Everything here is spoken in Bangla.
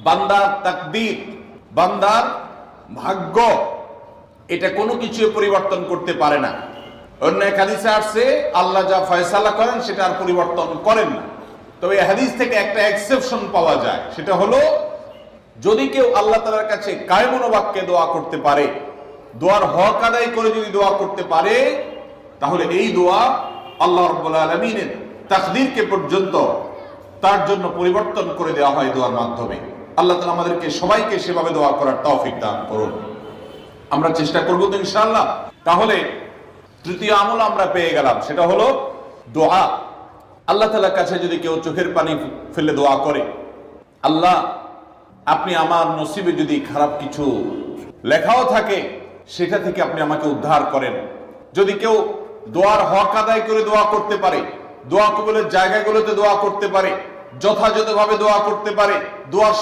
বান্দার তাকদীর, বান্দার ভাগ্য, এটা কোনো কিছু পরিবর্তন করতে পারে না। অন্য এক হাদিসে আসছে আল্লাহ যা ফয়সালা করেন সেটা আর পরিবর্তন করেন না। তবে এই হাদিস থেকে একটা এক্সেপশন পাওয়া যায়, সেটা হলো যদি কেউ আল্লাহ তাআলার কাছে কায়মন বাক্যে দোয়া করতে পারে, দোয়ার হক আদায় করে যদি দোয়া করতে পারে, তাহলে এই দোয়া আল্লাহ রাব্বুল আলামিনের তাকদীরকে পর্যন্ত তার জন্য পরিবর্তন করে দেওয়া হয় দোয়ার মাধ্যমে। আল্লাহ তাআলা আমাদেরকে সবাইকে সেভাবে দোয়া করার তৌফিক দান করুন। আমরা চেষ্টা করব তো ইনশাআল্লাহ। তাহলে তৃতীয় আমল আমরা পেয়ে গেলাম, সেটা হলো দোয়া। আল্লাহ তাআলার কাছে যদি কেউ চোখের পানি ফেলে দোয়া করে, আল্লাহ আপনি আমার নসিবে যদি খারাপ কিছু লেখাও থাকে সেটা থেকে আপনি আমাকে উদ্ধার করেন। যদি কেউ দোয়ার হক আদায় করে দোয়া করতে পারে, দোয়া কবুলের জায়গাগুলোতে দোয়া করতে পারে, যথাযথভাবে দোয়া করতে পারে, দোয়ার